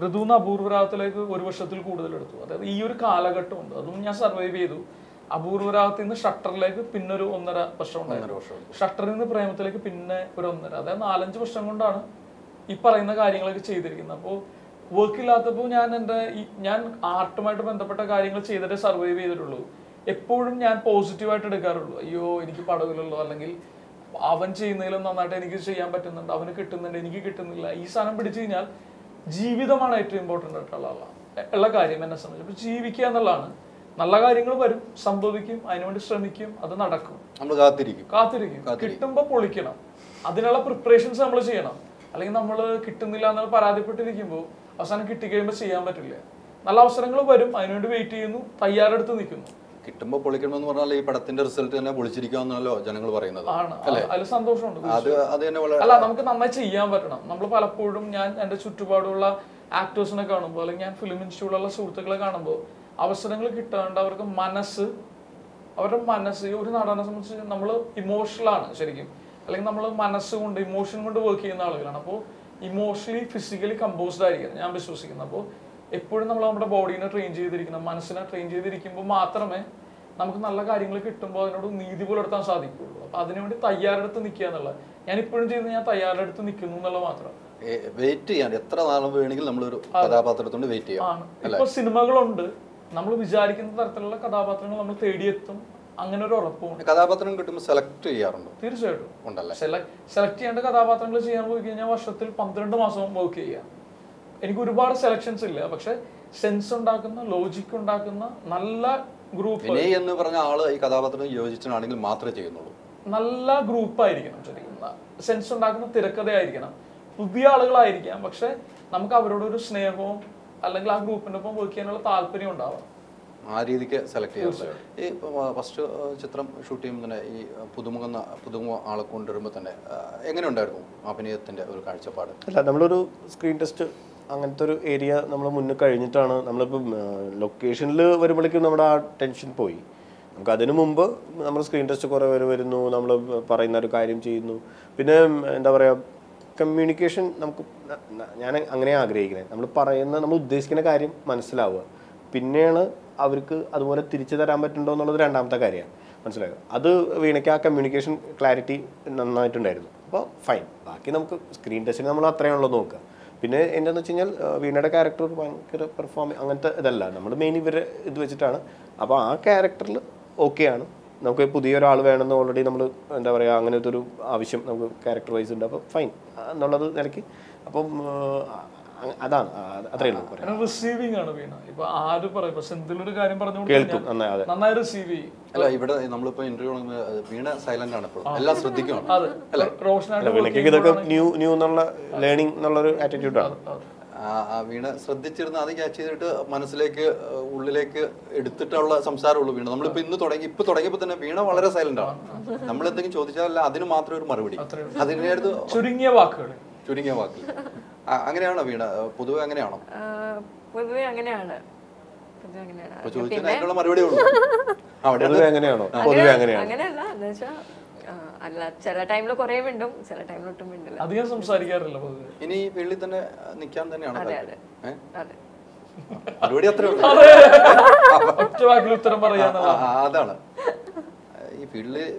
ഋതുന്ന് അപൂർവരാഗത്തിലേക്ക് 1 വർഷത്തിൽ കൂടുതൽ എടുത്തു. അതായത് ഈ ഒരു കാലഘട്ടമുണ്ട്, അതും ഞാൻ സർവൈവ് ചെയ്തു. അപൂർവരാഗത്തിൽ നിന്ന് ഷട്ടറിലേക്ക് പിന്നെ ഒരു 1.5 വർഷം ഉണ്ടായിരുന്നു. ഷട്ടറിൽ നിന്ന് പ്രേമത്തിലേക്ക് പിന്നെ ഒരു 1.5, അതായത് 4-5 വർഷം കൊണ്ടാണ് ഈ പറയുന്ന കാര്യങ്ങളൊക്കെ ചെയ്തിരിക്കുന്നത്. അപ്പോൾ വർക്കില്ലാത്തപ്പോൾ ഞാൻ ആർട്ടുമായിട്ട് ബന്ധപ്പെട്ട കാര്യങ്ങൾ ചെയ്തിട്ടേ സർവൈവ് ചെയ്തിട്ടുള്ളൂ. എപ്പോഴും ഞാൻ പോസിറ്റീവായിട്ട് എടുക്കാറുള്ളൂ. അയ്യോ എനിക്ക് പടവിലുള്ളൂ, അല്ലെങ്കിൽ അവൻ ചെയ്യുന്നതിലും നന്നായിട്ട് എനിക്ക് ചെയ്യാൻ പറ്റുന്നുണ്ട്, അവന് കിട്ടുന്നുണ്ട്, എനിക്ക് കിട്ടുന്നില്ല. ഈ സാധനം പിടിച്ചു കഴിഞ്ഞാൽ ജീവിതമാണ് ഏറ്റവും ഇമ്പോർട്ടൻ്റ് ആയിട്ടുള്ള കാര്യം എന്നെ സംബന്ധിച്ച്. അപ്പോൾ ജീവിക്കുക എന്നുള്ളതാണ്. നല്ല കാര്യങ്ങൾ വരും, സംഭവിക്കും, അതിനുവേണ്ടി ശ്രമിക്കും, അത് നടക്കും. നമ്മൾ കാത്തിരിക്കും. കിട്ടുമ്പോൾ പൊളിക്കണം, അതിനുള്ള പ്രിപ്പറേഷൻസ് നമ്മൾ ചെയ്യണം. അല്ലെങ്കിൽ നമ്മൾ കിട്ടുന്നില്ല എന്ന് പരാതിപ്പെട്ടിരിക്കുമ്പോൾ അവസാനം കിട്ടിക്കഴിയുമ്പോൾ ചെയ്യാൻ പറ്റില്ല. നല്ല അവസരങ്ങൾ വരും, അതിനുവേണ്ടി വെയിറ്റ് ചെയ്യുന്നു, തയ്യാറെടുത്ത് നിൽക്കുന്നു. കിട്ടുമ്പോൾ പൊളിക്കണമെന്ന് പറഞ്ഞാൽ ഈ പടത്തിന്റെ റിസൾട്ട് തന്നെ പൊളിച്ചിരിക്കാന്നല്ലോ ജനങ്ങൾ പറയുന്നത്. അതിൽ സന്തോഷമുണ്ട്. അല്ല, നമുക്ക് നന്നായി ചെയ്യാൻ പറ്റണം. നമ്മൾ പലപ്പോഴും ഞാൻ എൻ്റെ ചുറ്റുപാടുള്ള ആക്ടേഴ്സിനെ കാണുമ്പോൾ, അല്ലെങ്കിൽ ഞാൻ ഫിലിം ഇൻസ്റ്റിറ്റ്യൂട്ടിലുള്ള സുഹൃത്തുക്കളെ കാണുമ്പോൾ അവസരങ്ങൾ കിട്ടാണ്ട് അവരുടെ മനസ്സ് ഒരു നടനെ സംബന്ധിച്ച് നമ്മൾ ഇമോഷണലാണ് ശരിക്കും, അല്ലെങ്കിൽ നമ്മൾ മനസ്സുകൊണ്ട് ഇമോഷൻ കൊണ്ട് വർക്ക് ചെയ്യുന്ന ആളുകളാണ്. അപ്പോൾ ഇമോഷണലി ഫിസിക്കലി കമ്പോസ്ഡ് ആയിരിക്കണം ഞാൻ വിശ്വസിക്കുന്നത്. അപ്പോൾ എപ്പോഴും നമ്മൾ നമ്മുടെ ബോഡീനെ ട്രെയിൻ ചെയ്തിരിക്കണം, മനസ്സിനെ ട്രെയിൻ ചെയ്തിരിക്കുമ്പോൾ മാത്രമേ നമുക്ക് നല്ല കാര്യങ്ങൾ കിട്ടുമ്പോൾ അതിനോട് നീതി പുലർത്താൻ സാധിക്കുള്ളൂ. അപ്പൊ അതിനുവേണ്ടി തയ്യാറെടുത്ത് നിൽക്കുക എന്നുള്ളത് ഞാൻ ഇപ്പോഴും ചെയ്യുന്നത്, ഞാൻ തയ്യാറെടുത്ത് നിൽക്കുന്നു എന്നുള്ളത് മാത്രം. വെയിറ്റ് ചെയ്യാൻ എത്ര നാളും വേണമെങ്കിൽ നമ്മളൊരു കഥാപാത്രത്തോണ്ട് വെയിറ്റ് ചെയ്യാം. ഇപ്പൊ സിനിമകളുണ്ട്, നമ്മൾ വിചാരിക്കുന്ന തരത്തിലുള്ള കഥാപാത്രങ്ങൾ നമ്മൾ തേടിയെത്തും, അങ്ങനെ ഒരു ഉറപ്പുണ്ട്. കഥാപാത്രം കിട്ടുമ്പോൾ സെലക്ട് ചെയ്യാറുണ്ട്? തീർച്ചയായിട്ടും ഉണ്ടല്ലേ. സെലക്ട് ചെയ്യേണ്ട കഥാപാത്രങ്ങൾ ചെയ്യാൻ പോയി കഴിഞ്ഞാൽ വർഷത്തിൽ 12 മാസം വർക്ക് ചെയ്യാം. എനിക്ക് ഒരുപാട് സെലക്ഷൻസ് ഇല്ല, പക്ഷെ സെൻസ് ഉണ്ടാക്കുന്ന, ലോജിക് ഉണ്ടാക്കുന്ന നല്ല ഗ്രൂപ്പ് വിനയ് എന്ന് പറഞ്ഞ ആള് ഈ കഥാപാത്രം യോജിച്ചാണെങ്കിൽ മാത്രമേ ചെയ്യുന്നുള്ളൂ. നല്ല ഗ്രൂപ്പായിരിക്കണം, ശരിക്കും സെൻസ് ഉണ്ടാക്കുന്ന തിരക്കഥയായിരിക്കണം, പുതിയ ആളുകളായിരിക്കാം, പക്ഷെ നമുക്ക് അവരോടൊരു സ്നേഹവും അല്ലെങ്കിൽ ആ ഗ്രൂപ്പിന്റെ ഒപ്പം വർക്ക് ചെയ്യാനുള്ള താല്പര്യം ഉണ്ടാവാം. ആ രീതിക്ക് സെലക്ട് ചെയ്യാറുണ്ട്. ഈ ഫസ്റ്റ് ചിത്രം ഷൂട്ട് ചെയ്യുമ്പോൾ തന്നെ ഈ പുതുമുഖ ആളെ കൊണ്ടുവരുമ്പോൾ തന്നെ എങ്ങനെ ഉണ്ടായിരുന്നു അഭിനയത്തിന്റെ ഒരു കാഴ്ചപ്പാട്? അല്ല, നമ്മളൊരു സ്ക്രീൻ ടെസ്റ്റ് അങ്ങനത്തെ ഒരു ഏരിയ നമ്മൾ മുന്നേ കഴിഞ്ഞിട്ടാണ് നമ്മളിപ്പോൾ ലൊക്കേഷനിൽ വരുമ്പോഴേക്കും നമ്മുടെ ആ ടെൻഷൻ പോയി. നമുക്ക് അതിനു മുമ്പ് നമ്മൾ സ്ക്രീൻ ടെസ്റ്റ് കുറേ പേര് വരുന്നു, നമ്മൾ പറയുന്ന ഒരു കാര്യം ചെയ്യുന്നു. പിന്നെ എന്താ പറയുക, കമ്മ്യൂണിക്കേഷൻ നമുക്ക്, ഞാൻ അങ്ങനെ ആഗ്രഹിക്കുന്നത്, നമ്മൾ ഉദ്ദേശിക്കുന്ന കാര്യം മനസ്സിലാവുക, പിന്നെയാണ് അവർക്ക് അതുപോലെ തിരിച്ചു തരാൻ പറ്റുന്നുണ്ടോ എന്നുള്ളത് രണ്ടാമത്തെ കാര്യമാണ്. മനസ്സിലാക്കുക. അത് വീണയ്ക്ക് ആ കമ്മ്യൂണിക്കേഷൻ ക്ലാരിറ്റി നന്നായിട്ടുണ്ടായിരുന്നു. അപ്പോൾ ഫൈൻ. ബാക്കി നമുക്ക് സ്ക്രീൻ ടെസ്റ്റിന് നമ്മൾ അത്രയാണല്ലോ നോക്കുക. പിന്നെ എന്താണെന്ന് വെച്ച് കഴിഞ്ഞാൽ വീണയുടെ ക്യാരക്ടർ ഭയങ്കര അങ്ങനത്തെ ഇതല്ല, നമ്മൾ മെയിൻ ഇവരെ ഇത് വെച്ചിട്ടാണ്. അപ്പോൾ ആ ക്യാരക്ടറിൽ ഓക്കെയാണ്. നമുക്ക് പുതിയൊരാൾ വേണമെന്ന് ഓൾറെഡി നമ്മൾ എന്താ പറയുക, അങ്ങനത്തെ ഒരു ആവശ്യം നമുക്ക് ക്യാരക്ടർ വൈസ് ഉണ്ട്. അപ്പോൾ ഫൈൻ എന്നുള്ളത് നിലയ്ക്ക്. അപ്പം അതാണ്, അത്രയേ ഉള്ളൂ. റിസീവിംഗ് ആണ് വീണ. ഇപ്പൊ ആര് പറയും, സെന്തിലൊരു കാര്യം പറഞ്ഞു കേൾക്കും, നന്നായി റിസീവ് ചെയ്യും. അല്ല, ഇവിടെ നമ്മളിപ്പോ ഇന്റർവ്യൂ വീണ സൈലന്റ് ആണ്, ഇപ്പോൾ എല്ലാം ശ്രദ്ധിക്കണം. ഇതൊക്കെ ന്യൂ എന്നുള്ള ലേണിംഗ് എന്നുള്ളൊരു ആറ്റിറ്റ്യൂഡാണ്. വീണ ശ്രദ്ധിച്ചിരുന്ന അത് ക്യാച്ച് ചെയ്തിട്ട് മനസ്സിലേക്ക് ഉള്ളിലേക്ക് എടുത്തിട്ടുള്ള സംസാരമുള്ളൂ വീണ. നമ്മളിപ്പോ ഇപ്പൊ തുടങ്ങിയപ്പോ തന്നെ വീണ വളരെ സൈലന്റ് ആണ്. നമ്മൾ എന്തെങ്കിലും ചോദിച്ചാൽ അതിന് മാത്രം ഒരു മറുപടി, അതിനടുത്ത് ചുരുങ്ങിയ വാക്കുകൾ. അങ്ങനെയാണോ വീണ? പൊതുവെ അങ്ങനെയാണോ? പൊതുവെ അങ്ങനെയാണ്. ചോദിച്ചതിനുള്ള മറുപടി ഉള്ളൂ. അങ്ങനെയാണോ? പൊതുവെ അങ്ങനെയാണ്. അങ്ങനെയല്ല, എന്ന് വെച്ചാൽ അല്ല, ചില ടൈമിൽ കുറെ മിണ്ടും, ചില ടൈമിൽ ഒട്ടും മിണ്ടില്ല. അധികം സംസാരിക്കാറില്ല. ഇനി വീട്ടിൽ തന്നെ നിൽക്കാൻ തന്നെയാണ് അതെ. മറുപടി അത്രേ ഉള്ളൂ. ഒറ്റ വാക്കിൽ ഉത്തരം പറയാനുള്ള അതാണ്. ഈ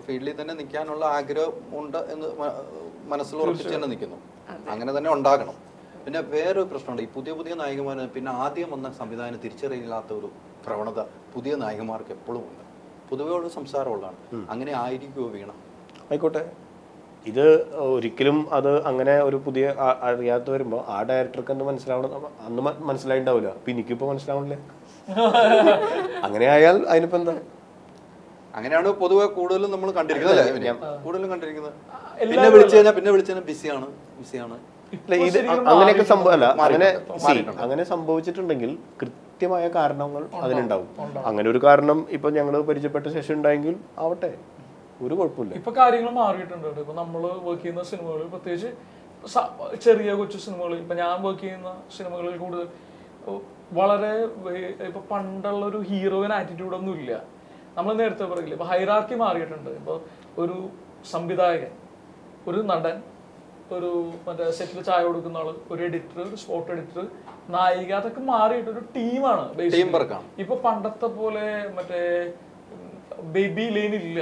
ഫീൽഡിൽ തന്നെ നിൽക്കാനുള്ള ആഗ്രഹം ഉണ്ട് എന്ന് മനസ്സിൽ ഉറപ്പിച്ച് തന്നെ നിൽക്കുന്നു. അങ്ങനെ തന്നെ ഉണ്ടാകണം. പിന്നെ വേറൊരു പ്രശ്നമുണ്ട്, ഈ പുതിയ നായികമാര് പിന്നെ ആദ്യം വന്ന സംവിധാനം തിരിച്ചറിയില്ലാത്ത ഒരു പ്രവണത പുതിയ നായികമാർക്ക് എപ്പോഴും ഉണ്ട്. പൊതുവെ ഉള്ള സംസാരമുള്ളതാണ്. അങ്ങനെ ആയിരിക്കുമോ വീണ? ആയിക്കോട്ടെ. ഇത് ഒരിക്കലും അത് അങ്ങനെ ഒരു പുതിയ അറിയാത്ത വരുമ്പോൾ ആ ഡയറക്ടർക്ക് എന്ത് മനസ്സിലാവണം, അന്ന് മനസ്സിലായിണ്ടാവില്ല. അപ്പൊ എനിക്കിപ്പോ മനസ്സിലാവണില്ലേ? അങ്ങനെ ആയാൽ അതിനിപ്പോ എന്താ? അങ്ങനെയാണ് പൊതുവെ കൂടുതലും നമ്മൾ കണ്ടിരിക്കുന്നത്. കൂടുതലും കണ്ടിരിക്കുന്നത് പിന്നെ വിളിച്ചു കഴിഞ്ഞാൽ ബിസിയാണ്. ഇത് അങ്ങനെയൊക്കെ സംഭവമല്ല. അങ്ങനെ സംഭവിച്ചിട്ടുണ്ടെങ്കിൽ കൃത്യമായ കാരണങ്ങൾ അതിനുണ്ടാവും. അങ്ങനെ ഒരു കാരണം ഇപ്പൊ ഞങ്ങൾ പരിചയപ്പെട്ട ശേഷം ഉണ്ടായെങ്കിൽ ആവട്ടെ, ഒരു കുഴപ്പമില്ല. ഇപ്പൊ കാര്യങ്ങൾ മാറിയിട്ടുണ്ട്. ഇപ്പൊ നമ്മള് വർക്ക് ചെയ്യുന്ന സിനിമകളിൽ, പ്രത്യേകിച്ച് ചെറിയ കൊച്ചു സിനിമകളിൽ, ഇപ്പൊ ഞാൻ വർക്ക് ചെയ്യുന്ന സിനിമകളിൽ കൂടുതൽ വളരെ ഇപ്പൊ പണ്ടുള്ള ഒരു ഹീറോയിൻ ആറ്റിറ്റ്യൂഡ് ഒന്നും ഇല്ല. നമ്മൾ നേരത്തെ പറയില്ല, ഇപ്പൊ ഹൈറാർക്കി മാറിയിട്ടുണ്ട്. ഇപ്പൊ ഒരു സംവിധായകൻ, ഒരു നടൻ, ഒരു മറ്റേ സെറ്റിൽ ചായ കൊടുക്കുന്ന ആള്, ഒരു എഡിറ്റർ, ഒരു സ്പോട്ട് എഡിറ്റർ, നായിക, അതൊക്കെ മാറിയിട്ട് ഒരു ടീമാണ്. ഇപ്പൊ പണ്ടത്തെ പോലെ മറ്റേ ബേബി ലൈൻ ഇല്ല.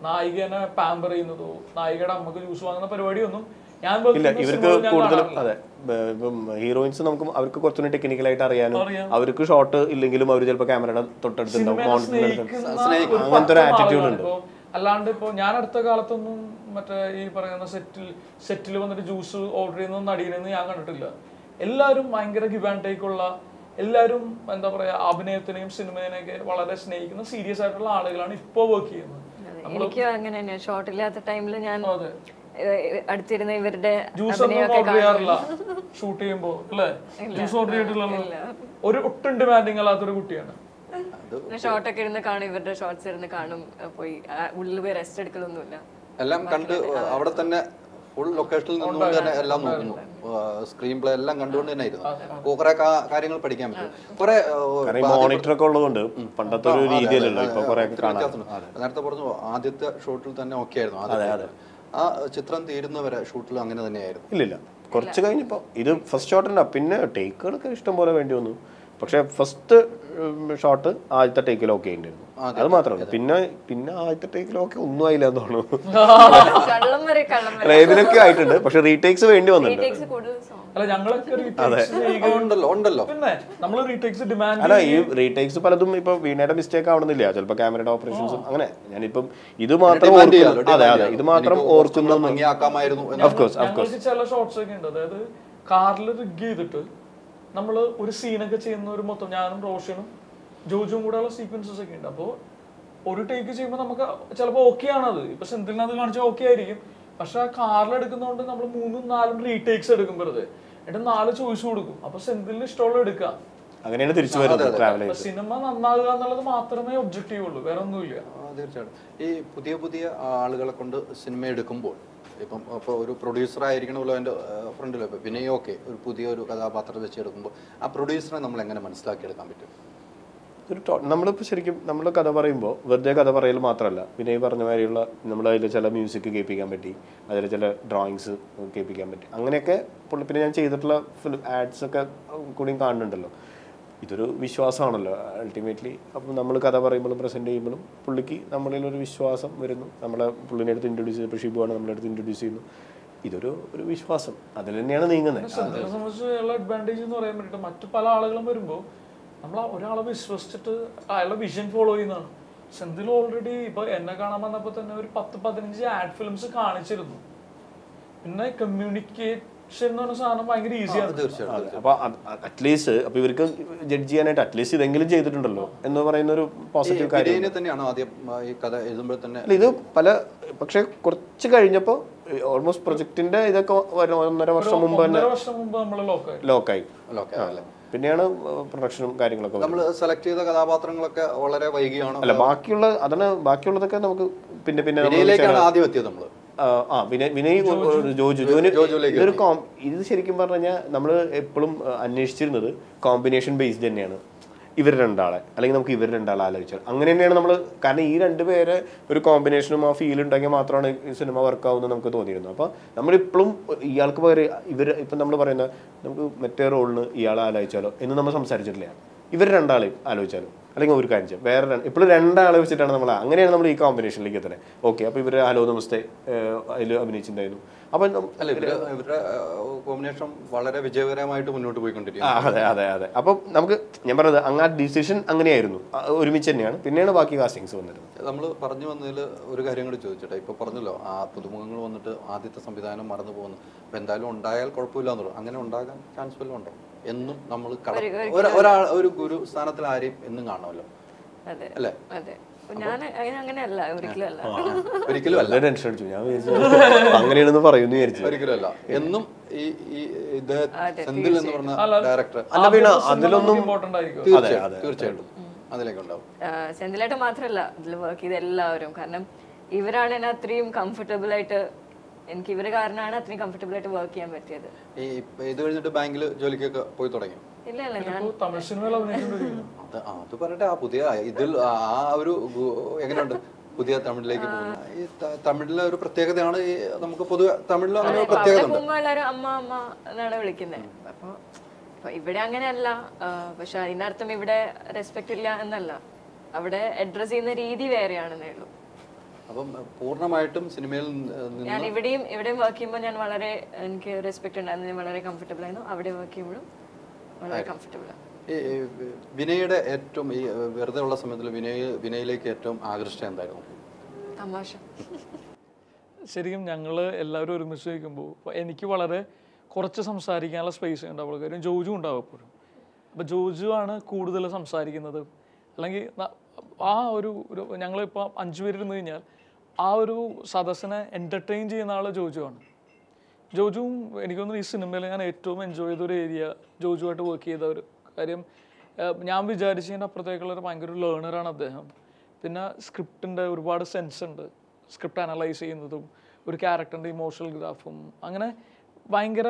നായികനെ പാമ്പർ ചെയ്യുന്നതോ നായികയുടെ അമ്മക്ക് ജ്യൂസ് വാങ്ങുന്ന പരിപാടിയൊന്നും ഞാൻ ഇവർക്ക് കൂടുതലും. അതെ, ഇപ്പം ഹീറോയിൻസ് നമുക്ക് അവർക്ക് കുറച്ചുകൂടി ടെക്നിക്കലായിട്ട് അറിയാനും, അവർക്ക് ഷോട്ട് ഇല്ലെങ്കിലും അവർ ചിലപ്പോൾ ക്യാമറയുടെ തൊട്ടടുത്തുണ്ടാവും, അങ്ങനത്തെ ഒരു ആറ്റിറ്റ്യൂഡ് ഉണ്ട്. അല്ലാണ്ട് ഇപ്പൊ ഞാൻ അടുത്ത കാലത്തൊന്നും മറ്റേ ഈ പറയുന്ന സെറ്റിൽ വന്നിട്ട് ജ്യൂസ് ഓർഡർ ചെയ്യുന്ന നടിയെന്ന് ഞാൻ കണ്ടിട്ടില്ല. എല്ലാവരും ഭയങ്കര ഗിവ് ആൻഡ് ടേക്ക് ഉള്ള, എല്ലാവരും എന്താ പറയാ, അഭിനയത്തിനെയും സിനിമേനെയൊക്കെ വളരെ സ്നേഹിക്കുന്ന സീരിയസ് ആയിട്ടുള്ള ആളുകളാണ് ഇപ്പൊ വർക്ക് ചെയ്യുന്നത്. എനിക്ക് അങ്ങനെ തന്നെ ഷോട്ടില്ലാത്ത ടൈമിൽ ഞാൻ അടുത്തിരുന്ന ഇവരുടെ ജ്യൂസ് ഒന്നും ഓർഡർ ചെയ്യാറില്ല ഷൂട്ട് ചെയ്യുമ്പോ, അല്ലേ? ജ്യൂസ് ഓർഡർ ചെയ്തിട്ടുള്ള ഒരു ഒട്ടും ഡിമാൻഡിങ് അല്ലാത്തൊരു കുട്ടിയാണ്. ഷോർട്ടൊക്കെ ഇരുന്ന് കാണും, ഇവരുടെ ഷോർട്സ് ഇരുന്ന് കാണും, പോയി ഉള്ളിൽ പോയി റെസ്റ്റ് എടുക്കലൊന്നുമില്ല. എല്ലാം കണ്ട് അവിടെ തന്നെ ഫുൾ ലൊക്കേഷനിൽ നിന്നുകൊണ്ട് തന്നെ എല്ലാം നോക്കുന്നു. സ്ക്രീൻ പ്ലേ എല്ലാം കണ്ടുകൊണ്ട് തന്നെ ആയിരുന്നു. കുറെ കാര്യങ്ങൾ പഠിക്കാൻ പറ്റും. കുറെ മോണിറ്റർ ഒക്കെ ഉള്ളതുകൊണ്ട് പണ്ടത്തെ ഒരു രീതിയിലല്ലോ ഇപ്പൊ കുറെ നേരത്തെ പറഞ്ഞു. ആദ്യത്തെ ഷൂട്ടിൽ തന്നെ ഓക്കെ ആയിരുന്നു. ആ ചിത്രം തീരുന്നവരെ ഷൂട്ടിൽ അങ്ങനെ തന്നെയായിരുന്നു. ഇല്ലില്ല, കുറച്ച് കഴിഞ്ഞപ്പോ ഇത് ഫസ്റ്റ് ഷോട്ട് പിന്നെ ടേക്കുകളൊക്കെ ഇഷ്ടം പോലെ വേണ്ടി വന്നു. പക്ഷെ ഫസ്റ്റ് ഷോട്ട് ആദ്യത്തെ ടേക്കിൽ ഓക്കെ ഉണ്ടായിരുന്നു. അത് മാത്രമല്ല, പിന്നെ ആദ്യത്തെ ടേക്കിൽ ഓക്കെ ഒന്നും ആയില്ല എന്ന് തോന്നുന്നു. ഇതിനൊക്കെ ആയിട്ടുണ്ട്, പക്ഷെ റീടേക്സ് വേണ്ടി വന്നിട്ടുണ്ട്. അല്ല, ഈ റീടേക്സ് പലതും ഇപ്പൊ വീണയുടെ മിസ്റ്റേക്ക് ആവണമെന്നില്ല, ചിലപ്പോ ക്യാമറയുടെ ഓപ്പറേഷൻസും അങ്ങനെ. ഞാനിപ്പം ഇത് മാത്രം ഇത് മാത്രം ഓർക്കുന്ന ചില ഷോട്ട്സ് ഒക്കെ ഉണ്ട്. അതായത് കാറിൽ റിഗ് ചെയ്തിട്ട് നമ്മള് ഒരു സീനൊക്കെ ചെയ്യുന്ന ഒരു മൊത്തം ഞാനും റോഷനും ജോജും കൂടെ ഉള്ള സീക്വൻസസ് ഒക്കെ ഉണ്ട്. അപ്പോൾ ഒരു ടേക്ക് ചെയ്യുമ്പോൾ നമുക്ക് ചിലപ്പോൾ ഓക്കെ ആണത്, ഇപ്പൊ സെന്തിലിനത് കാണിച്ചാൽ ഓക്കെ ആയിരിക്കും. പക്ഷെ ആ കാറിൽ എടുക്കുന്നതുകൊണ്ട് നമ്മൾ 3-4 റീടേക്സ് എടുക്കും വെറുതെ, എന്നിട്ട് 4 ചോയ്സ് കൊടുക്കും. അപ്പൊ സെന്തിലിന് ഇഷ്ടമുള്ള എടുക്കുക, അങ്ങനെയാണ് തിരിച്ചു വരുന്നത്. സിനിമ നന്നാകുക എന്നുള്ളത് മാത്രമേ ഒബ്ജക്റ്റീവ് ഉള്ളൂ, വേറെ ഒന്നുമില്ല. തീർച്ചയായിട്ടും ഈ പുതിയ ആളുകളെ കൊണ്ട് സിനിമ എടുക്കുമ്പോൾ ഇപ്പോൾ ഒരു പ്രൊഡ്യൂസർ ആയിരിക്കണമല്ലോ എൻ്റെ ഫ്രണ്ടിൽ വിനയ് ഓക്കെ ഒരു പുതിയൊരു കഥാപാത്രം വെച്ചെടുക്കുമ്പോൾ ആ പ്രൊഡ്യൂസറെ നമ്മൾ എങ്ങനെ മനസ്സിലാക്കിയെടുക്കാൻ പറ്റും? നമ്മളിപ്പോൾ ശരിക്കും നമ്മൾ കഥ പറയുമ്പോൾ വെറുതെ കഥ പറയൽ മാത്രമല്ല, വിനയ് പറഞ്ഞ മാതിരിയുള്ള നമ്മളതിൽ ചില മ്യൂസിക് കേൾപ്പിക്കാൻ പറ്റി, അതിൽ ചില ഡ്രോയിങ്സ് കേൾപ്പിക്കാൻ പറ്റി, അങ്ങനെയൊക്കെ. പിന്നെ ഞാൻ ചെയ്തിട്ടുള്ള ആഡ്സ് ഒക്കെ കൂടിയും കാണുന്നുണ്ടല്ലോ. ഇതൊരു വിശ്വാസമാണല്ലോ അൾട്ടിമേറ്റ്ലി. അപ്പം നമ്മൾ കഥ പറയുമ്പോഴും പ്രസൻറ്റ് ചെയ്യുമ്പോഴും പുള്ളിക്ക് നമ്മളിലൊരു വിശ്വാസം വരുന്നു. പുള്ളിനെ അടുത്ത് ഇൻട്രൊഡ്യൂസ് ചെയ്തപ്പോൾ ഷിബുവാണ് നമ്മളെ അടുത്ത് ഇൻട്രൊഡ്യൂസ് ചെയ്യുന്നു. ഇതൊരു വിശ്വാസം, അതിൽ തന്നെയാണ് നീങ്ങുന്നത്. സംബന്ധിച്ചുള്ള അഡ്വാൻറ്റേജ് എന്ന് പറയാൻ വേണ്ടിയിട്ട് മറ്റു പല ആളുകളും വരുമ്പോൾ നമ്മൾ ഒരാളെ വിശ്വസിച്ചിട്ട് അയാളുടെ വിഷൻ ഫോളോ ചെയ്യുന്നതാണ്. സെന്തിൽ ഓൾറെഡി ഇപ്പൊ എന്നെ കാണാൻ വന്നപ്പോൾ തന്നെ ഒരു 10-15 ആഡ് ഫിലിംസ് കാണിച്ചിരുന്നു. പിന്നെ കമ്മ്യൂണിക്കേഷൻ എന്ന് പറഞ്ഞ സാധനം ഭയങ്കര ഈസിയാണ്. അപ്പൊ അറ്റ്ലീസ്റ്റ് അപ്പൊ ഇവർക്ക് ജഡ്ജ് ചെയ്യാനായിട്ട് അറ്റ്ലീസ്റ്റ് ഇതെങ്കിലും ചെയ്തിട്ടുണ്ടല്ലോ എന്ന് പറയുന്ന ഒരു പോസിറ്റീവ് കാര്യം തന്നെയാണ്. ആദ്യം ഈ കഥ എഴുതുമ്പോൾ തന്നെ ഇത് പക്ഷെ കുറച്ച് കഴിഞ്ഞപ്പോ ഓൾമോസ്റ്റ് പ്രൊജക്ടിന്റെ ഇതൊക്കെ 1.5 വർഷം മുമ്പ് തന്നെ ലോക്കായി. പിന്നെയാണ് പ്രൊഡക്ഷനും കാര്യങ്ങളൊക്കെ. നമ്മൾ സെലക്ട് ചെയ്ത കഥാപാത്രങ്ങളൊക്കെ വളരെ വൈകിയാണോ? അല്ല, ബാക്കിയുള്ളതൊക്കെ നമുക്ക് പിന്നെ ആദ്യം എത്തിയത് നമ്മള് വിനയ് ജോജുവിന് ഇത് ശരിക്കും പറഞ്ഞു കഴിഞ്ഞാൽ നമ്മൾ എപ്പോഴും അന്വേഷിച്ചിരുന്നത് കോമ്പിനേഷൻ ബേസ്ഡ് തന്നെയാണ്. ഇവർ രണ്ടാളെ അല്ലെങ്കിൽ നമുക്ക് ഇവർ രണ്ടാളെ ആലോചിച്ചാൽ അങ്ങനെ തന്നെയാണ് നമ്മൾ. കാരണം ഈ 2 പേരെ ഒരു കോമ്പിനേഷനും ആ ഫീൽ ഉണ്ടെങ്കിൽ മാത്രമാണ് ഈ സിനിമ വർക്കാവുന്നത് നമുക്ക് തോന്നിയിരുന്നു. അപ്പോൾ നമ്മളിപ്പോഴും ഇയാൾക്ക് പകരം ഇപ്പം നമ്മൾ പറയുന്ന നമുക്ക് മറ്റേ റോളിന് ഇയാളെ ആലോചിച്ചാലോ എന്ന് നമ്മൾ സംസാരിച്ചിട്ടില്ല. ഇവർ രണ്ടാളെയും ആലോചിച്ചാലോ അല്ലെങ്കിൽ ഒരു കാര്യം ചെയ്യാം, വേറെ ഇപ്പോഴും 2 ആളെ വെച്ചിട്ടാണ് നമ്മൾ അങ്ങനെയാണ് നമ്മൾ ഈ കോമ്പിനേഷനിലേക്ക് എത്തുന്നത്. ഓക്കെ, അപ്പോൾ ഇവർ ഹലോ നമസ്തേ അതിൽ അഭിനയിച്ചിട്ടുണ്ടായിരുന്നു. അപ്പം ഇവരുടെ കോമ്പിനേഷൻ വളരെ വിജയകരമായിട്ട് മുന്നോട്ട് പോയിക്കൊണ്ടിരിക്കുന്നു. അതെ. അപ്പം നമുക്ക് ഞാൻ പറഞ്ഞത് അങ്ങ് ആ ഡിസിഷൻ അങ്ങനെയായിരുന്നു, ഒരുമിച്ച് തന്നെയാണ്. പിന്നെയാണ് ബാക്കി കാസ്റ്റിങ്സ് വന്നിരുന്നത്. നമ്മൾ പറഞ്ഞു വന്നതിൽ ഒരു കാര്യം കൂടി ചോദിച്ചോട്ടെ. ഇപ്പോൾ പറഞ്ഞല്ലോ ആ പുതുമുഖങ്ങൾ വന്നിട്ട് ആദ്യത്തെ സംവിധാനം മറന്നു പോകുന്നു. അപ്പം എന്തായാലും ഉണ്ടായാൽ കുഴപ്പമില്ല എന്നുള്ളൂ. അങ്ങനെ ഉണ്ടാകാൻ ചാൻസ് വല്ലതും ഉണ്ടോ? എന്നും നമ്മൾ ഒരാൾ ഒരു ഗുരു സ്ഥാനത്തിൽ ആരെയും എന്നും കാണുമല്ലോ, അല്ലേ? അങ്ങനെയല്ല, ഒരിക്കലും അല്ല. ടെൻഷൻ അടിച്ചു, ഞാൻ അങ്ങനെയാണെന്ന് പറയുന്നു വിചാരിച്ചു. ഒരിക്കലും അല്ല. എന്നും ഈ സെന്തിൽ എന്ന് പറഞ്ഞ ഡയറക്ടർ അതിലൊന്നും തീർച്ചയായിട്ടും അതിലേക്ക് ഉണ്ടാവും. സെന്തിലായിട്ട് മാത്രമല്ല ഇതിൽ വർക്ക് ചെയ്ത എല്ലാവരും. കാരണം ഇവരാണ് എന്നെ അത്രയും കംഫർട്ടബിൾ ആയിട്ട്, എനിക്ക് ഇവര് കാരണമാണ് അത്രയും കംഫർട്ടബിൾ ആയിട്ട് വർക്ക് ചെയ്യാൻ പറ്റിയത്. ഇത് കഴിഞ്ഞിട്ട് ബാങ്കിൽ ജോലിക്കൊക്കെ പോയി തുടങ്ങി? ഇല്ല, ഞാൻ അത് പറയട്ടെ. ആ പുതിയ ഇതിൽ ആ ഒരു എങ്ങനെയുണ്ട് പുതിയ തമിഴിലേക്ക് പോകുന്നത്? ഈ തമിഴിലെ ഒരു പ്രത്യേകതയാണ് ഈ നമുക്ക് പൊതുവെ തമിഴിലും അങ്ങനെ ഒരു പ്രത്യേകത ഉണ്ട്. എല്ലാവരും അമ്മ എന്നാണ് വിളിക്കുന്നത്. അപ്പൊ ഇവിടെ അങ്ങനെയല്ല. പക്ഷെ അതിനർത്ഥം ഇവിടെ റെസ്പെക്ട് ഇല്ല എന്നല്ല, അവിടെ അഡ്രസ് ചെയ്യുന്ന രീതി വേറെയാണെന്നേ ഉള്ളൂ. അപ്പം പൂർണ്ണമായിട്ടും സിനിമയിൽ ഞാൻ ഇവിടെയും വർക്ക് ചെയ്യുമ്പോൾ ഞാൻ വളരെ എനിക്ക് റെസ്പെക്ട് ഉണ്ടായിരുന്നു, ഞാൻ വളരെ കംഫർട്ടബിൾ ആയിരുന്നു. അവിടെ വർക്ക് ചെയ്യുമ്പോഴും വളരെ കംഫർട്ടബിൾ ആണ്. വിനയുടെ ഏറ്റവും ഈ വെറുതെ ഉള്ള സമയത്തിൽ വിനയിലേക്ക് ഏറ്റവും ആകർഷിച്ചത് എന്തായിരുന്നു? തമാശ. ശരിക്കും ഞങ്ങൾ എല്ലാവരും ഒരുമിച്ച് വയ്ക്കുമ്പോൾ എനിക്ക് വളരെ കുറച്ച് സംസാരിക്കാനുള്ള സ്പേസ് ഉണ്ടാവുള്ളൂ. കാര്യം ജോജു ഉണ്ടാവും എപ്പോഴും. അപ്പോൾ ജോജു ആണ് കൂടുതൽ സംസാരിക്കുന്നത്. അല്ലെങ്കിൽ ആ ഒരു ഞങ്ങളിപ്പോൾ 5 പേരിരുന്ന് കഴിഞ്ഞാൽ ആ ഒരു സദസ്സിനെ എൻ്റർടൈൻ ചെയ്യുന്ന ആൾ ജോജുവാണ്. ജോജുവും എനിക്കൊന്നും ഈ സിനിമയിൽ ഞാൻ ഏറ്റവും എൻജോയ് ചെയ്തൊരു ഏരിയ ജോജുവായിട്ട് വർക്ക് ചെയ്ത ഒരു കാര്യം. ഞാൻ വിചാരിച്ചതിൻ്റെ അപ്പുറത്തേക്കുള്ളൊരു ഭയങ്കര ലേണറാണ് അദ്ദേഹം. പിന്നെ സ്ക്രിപ്റ്റിൻ്റെ ഒരുപാട് സെൻസ് ഉണ്ട്, സ്ക്രിപ്റ്റ് അനലൈസ് ചെയ്യുന്നതും ഒരു ക്യാരക്ടറിൻ്റെ ഇമോഷണൽ ഗ്രാഫും അങ്ങനെ ഭയങ്കര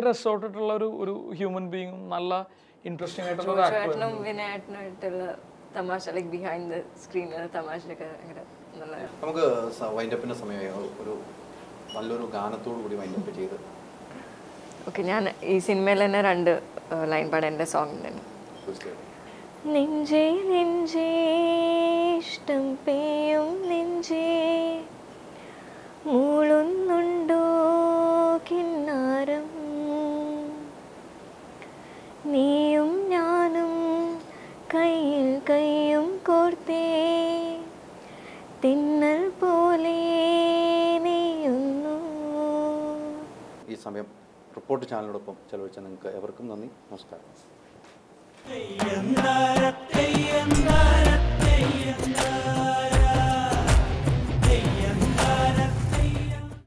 രസമായിട്ടുള്ള ഒരു ഹ്യൂമൻ ബീങ്ങും നല്ല ഇൻട്രസ്റ്റിംഗ് ആയിട്ടുള്ള തമാശ ലൈക്ക് ബിഹൈൻഡ് ദ സ്ക്രീൻ തമാശയൊക്കെ നല്ല. നമുക്ക് വൈൻഡപ്പിൻ്റെ സമയമായി ഒരു നല്ലൊരു ഗാനത്തോടു കൂടി വൈൻഡപ്പ് ചെയ്ത്. ഓക്കെ, ഞാൻ ഈ സിനിമയിൽ തന്നെ 2 ലൈൻ പാടാൻ എൻ്റെ സോങ് തന്നെ. തീർച്ചയായും. നെഞ്ചേ നെഞ്ചേ ഇഷ്ടം പെയ്യും നെഞ്ചേ മൂളുന്നുണ്ടോ കിന്നാരം നീയും ഞാനും കയ്യിൽ കയ്യും കോർത്തേ തിന്നൽ പോലെ നെയ്യുന്നു. ഈ സമയം റിപ്പോർട്ട് ചാനലിനോടൊപ്പം ചെലവഴിച്ച നിങ്ങൾക്ക് എവർക്കും നന്ദി. നമസ്കാരം.